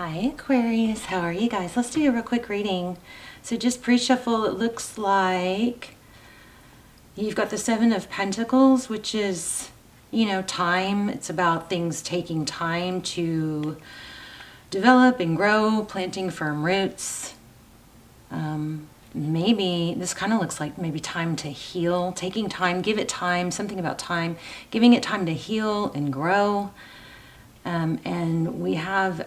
Hi Aquarius, how are you guys? Let's do a real quick reading. So just pre-shuffle, it looks like you've got the Seven of Pentacles, which is, time. It's about things taking time to develop and grow, planting firm roots. Maybe this kind of looks like maybe time to heal, taking time, give it time, something about time, giving it time to heal and grow. And we have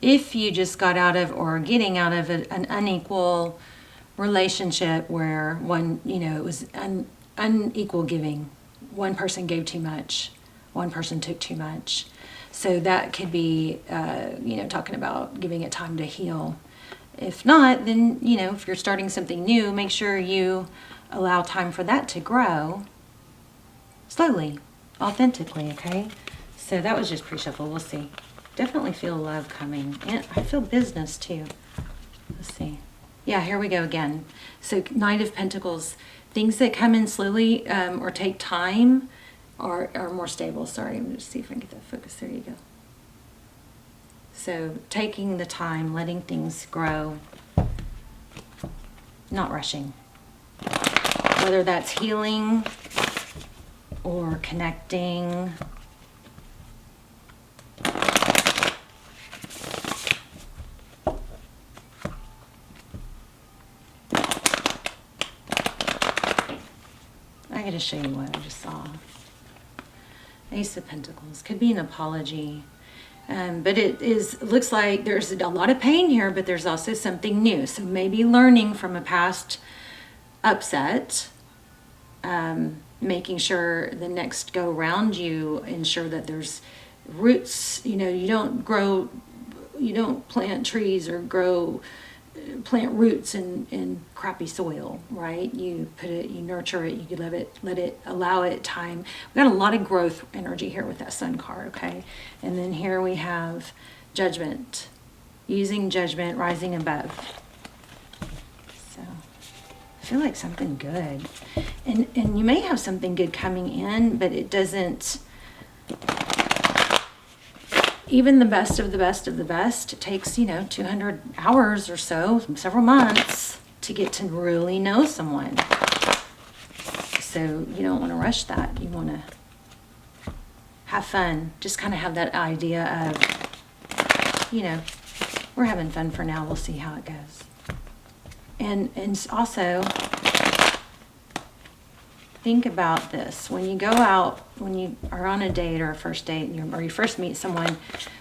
if you just got out of or getting out of an unequal relationship where it was unequal giving. One person gave too much, one person took too much. So that could be, talking about giving it time to heal. If not, then, if you're starting something new, make sure you allow time for that to grow slowly, authentically, okay? So that was just pre-shuffle. We'll see. Definitely feel love coming. And I feel business too. Let's see. Yeah, here we go again. So Knight of Pentacles. Things that come in slowly or take time are more stable. Sorry, I'm going to see if I can get that focus. There you go. So taking the time, letting things grow. Not rushing. Whether that's healing or connecting. I gotta show you what I just saw. Ace of Pentacles. Could be an apology. But it looks like there's a lot of pain here, but there's also something new. So maybe learning from a past upset, making sure the next go round you ensure that there's roots. You don't plant trees or plant roots in crappy soil, right? You put it, you nurture it, you allow it time. We got a lot of growth energy here with that Sun card, okay? And then here we have Judgment, using judgment, rising above. So I feel like something good, and you may have something good coming in, but it doesn't. Even the best of the best of the best, it takes, 200 hours or so, several months to get to really know someone. So you don't want to rush that. You want to have fun. Just kind of have that idea of, we're having fun for now. We'll see how it goes. And also, think about this. When you go out, when you are on a date or a first date, or you first meet someone,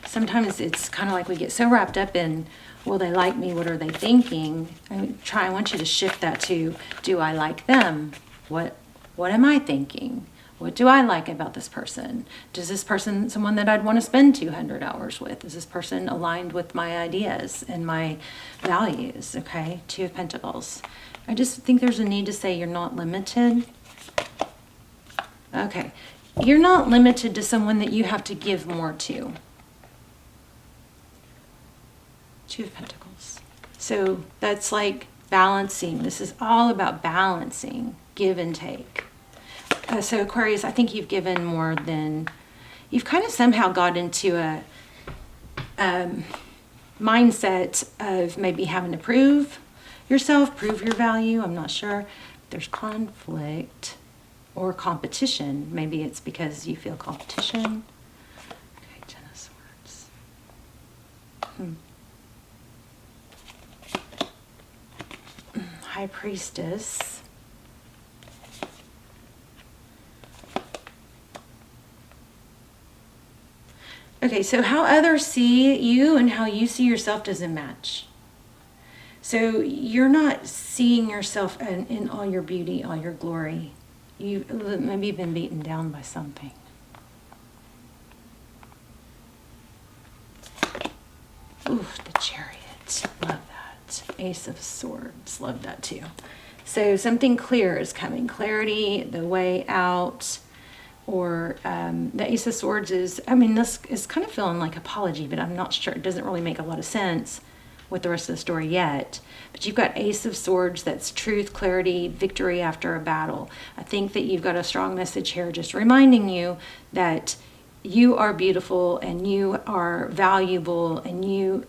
sometimes it's kind of like we get so wrapped up in, will they like me? What are they thinking? I want you to shift that to, do I like them? What am I thinking? What do I like about this person? Does this person someone that I'd want to spend 200 hours with? Is this person aligned with my ideas and my values? Okay, Two of Pentacles. I just think there's a need to say you're not limited. Okay, you're not limited to someone that you have to give more to. Two of Pentacles. So that's like balancing. This is all about balancing, give and take. So Aquarius, I think you've given more than, you've kind of somehow got into a mindset of maybe having to prove yourself, prove your value. I'm not sure. There's conflict or competition. Maybe it's because you feel competition. Okay, Ten of Swords. High Priestess. Okay, so how others see you and how you see yourself doesn't match. So you're not seeing yourself in all your beauty, all your glory. You've maybe been beaten down by something. Ooh, the Chariot. Love that. Ace of Swords. Love that too. So something clear is coming. Clarity, the way out. Or the Ace of Swords is, this is kind of feeling like apology, but I'm not sure. It doesn't really make a lot of sense with the rest of the story yet. But you've got Ace of Swords, that's truth, clarity, victory after a battle. I think that you've got a strong message here just reminding you that you are beautiful and you are valuable, and you,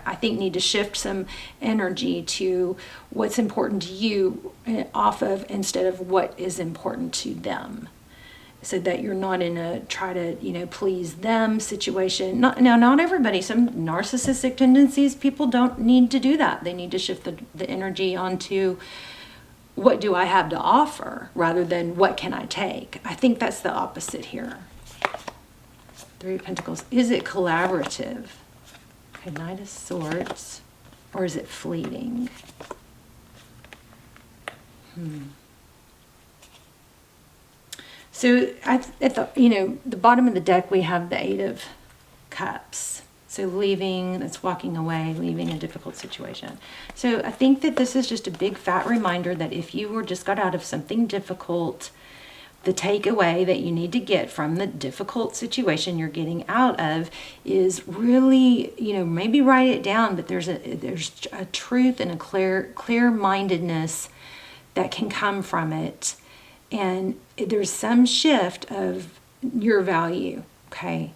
I think, need to shift some energy to what's important to you off of, instead of what is important to them. So that you're not in a try to, please them situation. Not everybody. Some narcissistic tendencies, people don't need to do that. They need to shift the energy onto what do I have to offer, rather than what can I take. I think that's the opposite here. Three of Pentacles. Is it collaborative? Okay, Knight of Swords. Or is it fleeting? So at the bottom of the deck, we have the Eight of Cups. So leaving, that's walking away, leaving a difficult situation. So I think that this is just a big fat reminder that if you just got out of something difficult, the takeaway that you need to get from the difficult situation you're getting out of is really, maybe write it down, but there's a truth and a clear-mindedness that can come from it. And there's some shift of your value, okay?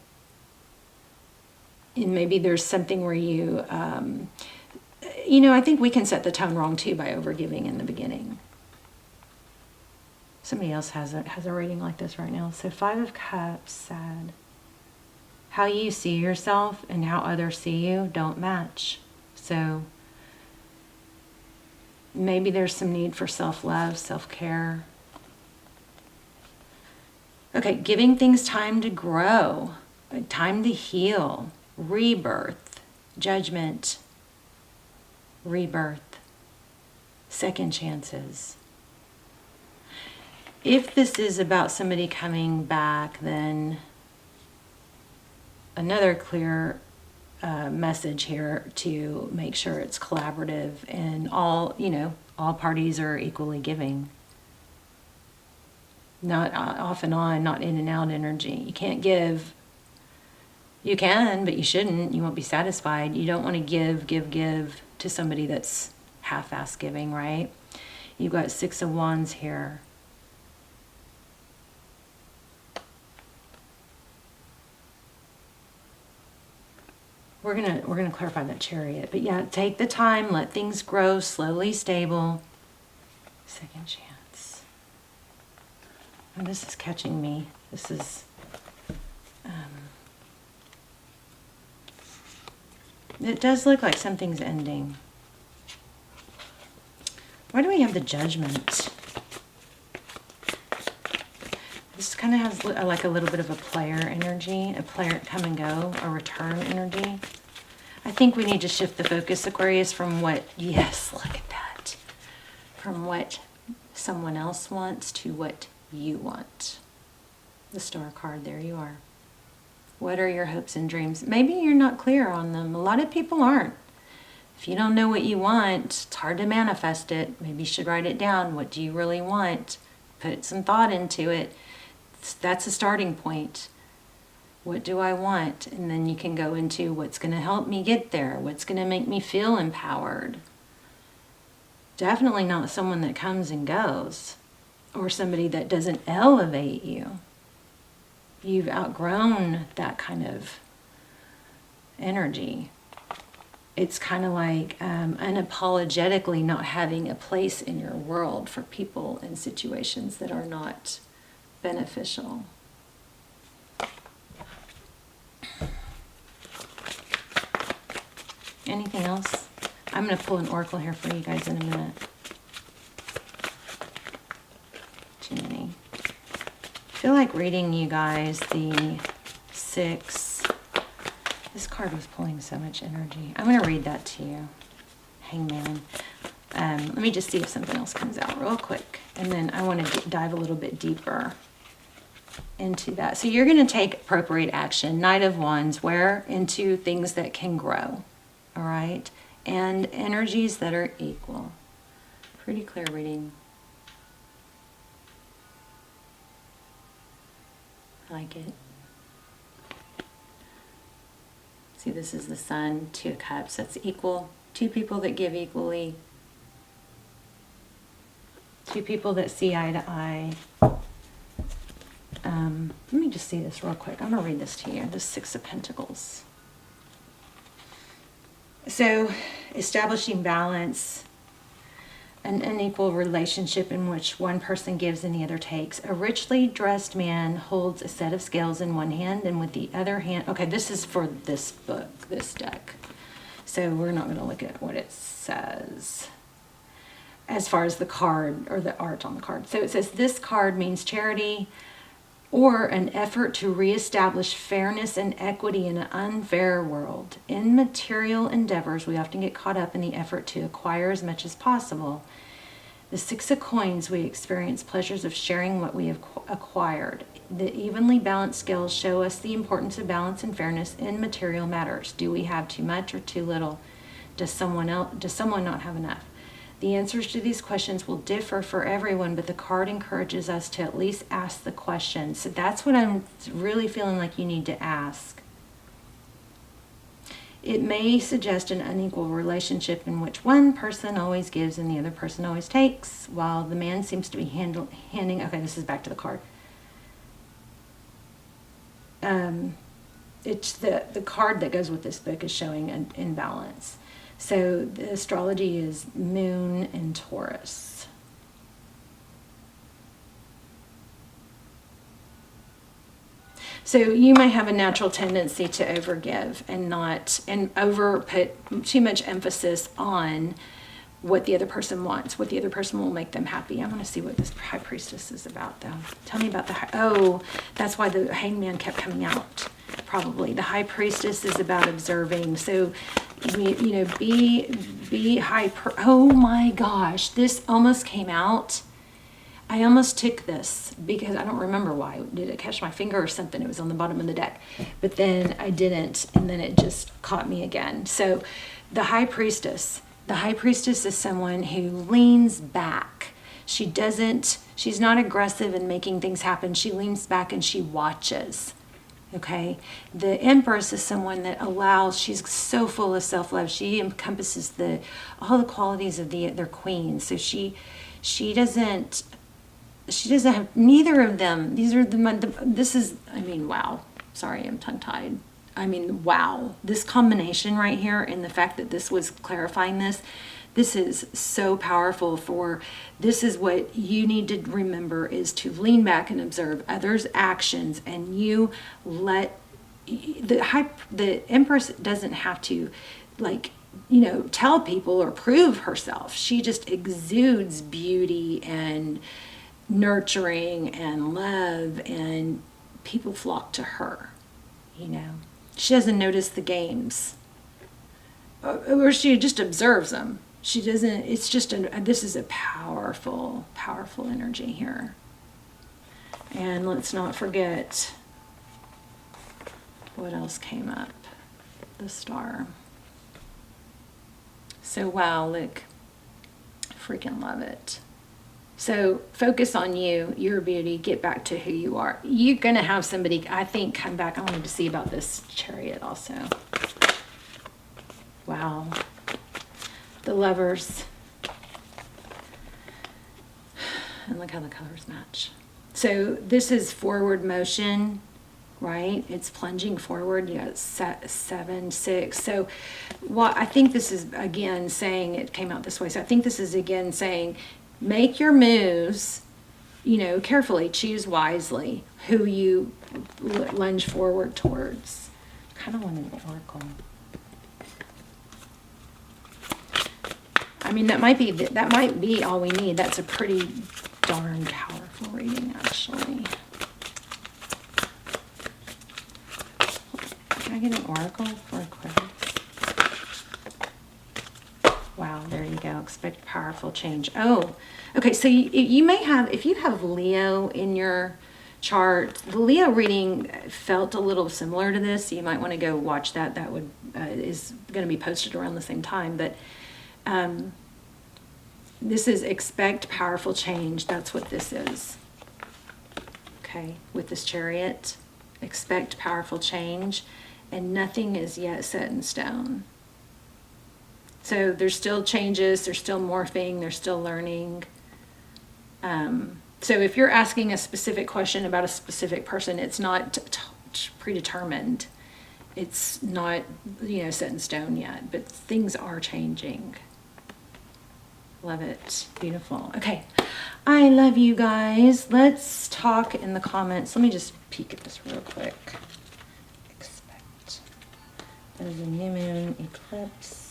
And maybe there's something where you, I think we can set the tone wrong too by overgiving in the beginning. Somebody else has a reading like this right now. So Five of Cups, sad. How you see yourself and how others see you don't match. So maybe there's some need for self-love, self-care. Okay, giving things time to grow, time to heal, rebirth, judgment, rebirth, second chances. If this is about somebody coming back, then another clear message here to make sure it's collaborative and all parties are equally giving. Not off and on, not in and out energy. You can't give. You can, but you shouldn't. You won't be satisfied. You don't want to give to somebody that's half-ass giving, right? You've got Six of Wands here. We're gonna clarify that Chariot. But yeah, take the time, let things grow, slowly, stable. Second chance. Oh, this is catching me. This is it does look like something's ending. Why do we have the Judgment? This kind of has like a little bit of a player energy, a player come and go, a return energy. I think we need to shift the focus, Aquarius, from what, yes, look at that, from what someone else wants to what you want. The Star card, there you are. What are your hopes and dreams? Maybe you're not clear on them. A lot of people aren't. If you don't know what you want, it's hard to manifest it. Maybe you should write it down. What do you really want? Put some thought into it. That's a starting point. What do I want? And then you can go into what's going to help me get there. What's going to make me feel empowered. Definitely not someone that comes and goes, or somebody that doesn't elevate you. You've outgrown that kind of energy. It's kind of like unapologetically not having a place in your world for people and situations that are not beneficial. Anything else? I'm going to pull an oracle here for you guys in a minute. Too many. I feel like reading you guys the 6. This card was pulling so much energy. I'm going to read that to you. Hangman. Let me just see if something else comes out real quick. And then I want to dive a little bit deeper into that. So you're going to take appropriate action. Knight of Wands, where? Into things that can grow. All right? And energies that are equal. Pretty clear reading. I like it. See, this is the Sun, 2 of Cups. That's equal. 2 people that give equally. 2 people that see eye to eye. Let me just see this real quick. I'm going to read this to you. The Six of Pentacles. So, establishing balance, an unequal relationship in which one person gives and the other takes. A richly dressed man holds a set of scales in one hand and with the other hand... Okay, this is for this book, this deck. So we're not going to look at what it says as far as the card or the art on the card. So it says this card means charity or an effort to reestablish fairness and equity in an unfair world. In material endeavors, we often get caught up in the effort to acquire as much as possible. The Six of Coins, we experience pleasures of sharing what we have acquired. The evenly balanced scales show us the importance of balance and fairness in material matters. Do we have too much or too little? Does someone not have enough? The answers to these questions will differ for everyone, but the card encourages us to at least ask the question. So that's what I'm really feeling like you need to ask. It may suggest an unequal relationship in which one person always gives and the other person always takes, while the man seems to be handing... Okay, this is back to the card. It's the card that goes with this book is showing an imbalance. So the astrology is Moon and Taurus. So you may have a natural tendency to overgive and over put too much emphasis on what the other person wants, what the other person will make them happy. I want to see what this High Priestess is about, though. Tell me about oh, that's why the Hangman kept coming out, probably. The High Priestess is about observing. So, you know, be oh my gosh, this almost came out. I almost took this because I don't remember why. Did it catch my finger or something? It was on the bottom of the deck. But then I didn't, and then it just caught me again. So the High Priestess. The High Priestess is someone who leans back. She's not aggressive in making things happen. She leans back and she watches. Okay. The Empress is someone that she's so full of self-love. She encompasses all the qualities of their queen. So she doesn't have neither of them. Wow. Sorry, I'm tongue-tied. Wow. This combination right here and the fact that this was clarifying this is so powerful this is what you need to remember is to lean back and observe others' actions, and you let the Empress doesn't have to tell people or prove herself. She just exudes beauty and nurturing and love, and people flock to her. She doesn't notice the games, or she just observes them. She doesn't. It's just this is a powerful energy here. And let's not forget what else came up. The Star. So wow, look, freaking love it. So focus on your beauty, get back to who you are. You're going to have somebody, I think, come back. I wanted to see about this Chariot also. Wow. The Lovers. And look how the colors match. So this is forward motion, right? It's plunging forward. You got 7, 6. So I think this is, again, saying, it came out this way. So I think this is, again, saying, make your moves, carefully, choose wisely who you lunge forward towards. Kind of wanted an oracle. That might be all we need. That's a pretty darn powerful reading, actually. Can I get an oracle for Aquarius? Wow, there you go. Expect powerful change. Oh, okay. So you may have, if you have Leo in your chart, the Leo reading felt a little similar to this. You might want to go watch that. That is going to be posted around the same time. But this is expect powerful change. That's what this is. Okay, with this Chariot, expect powerful change, and nothing is yet set in stone. So there's still changes, there's still morphing, there's still learning. So if you're asking a specific question about a specific person, it's not predetermined. It's not, set in stone yet, but things are changing. Love it. Beautiful. Okay. I love you guys. Let's talk in the comments. Let me just peek at this real quick. Expect. That is a new moon eclipse.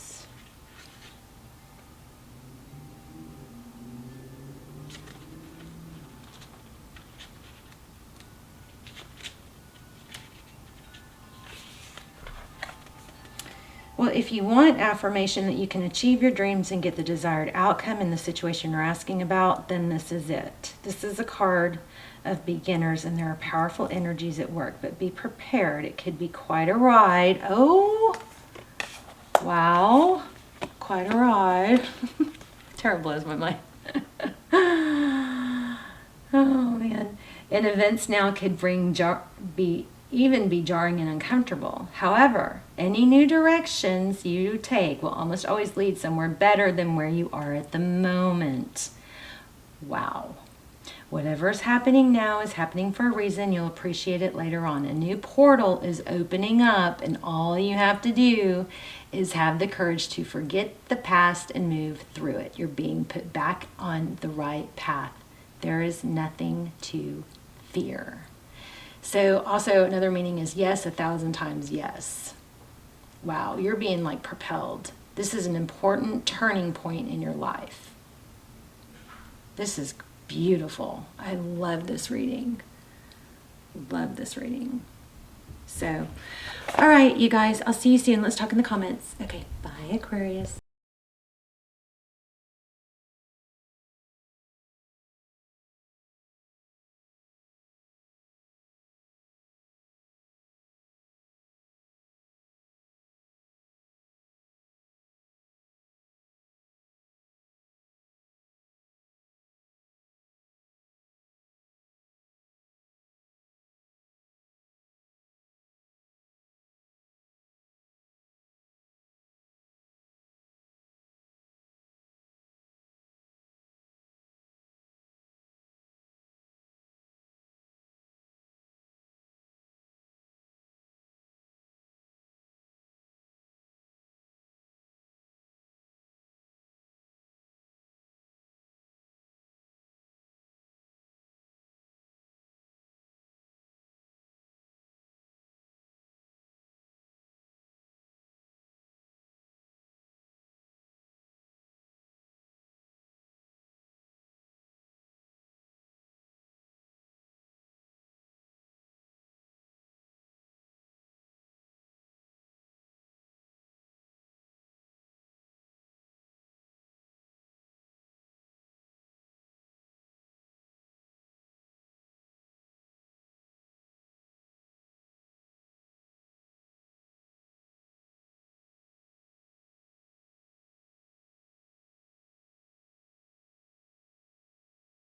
Well, if you want affirmation that you can achieve your dreams and get the desired outcome in the situation you're asking about, then this is it. This is a card of beginners, and there are powerful energies at work, but be prepared. It could be quite a ride. Oh, wow. Quite a ride. Terror blows my mind. Oh, man. And events now could even be jarring and uncomfortable. However, any new directions you take will almost always lead somewhere better than where you are at the moment. Wow. Whatever's happening now is happening for a reason. You'll appreciate it later on. A new portal is opening up, and all you have to do is have the courage to forget the past and move through it. You're being put back on the right path. There is nothing to fear. So also another meaning is yes, 1,000 times yes. Wow, you're being like propelled. This is an important turning point in your life. This is beautiful. I love this reading. Love this reading. So, all right, you guys, I'll see you soon. Let's talk in the comments. Okay, bye, Aquarius.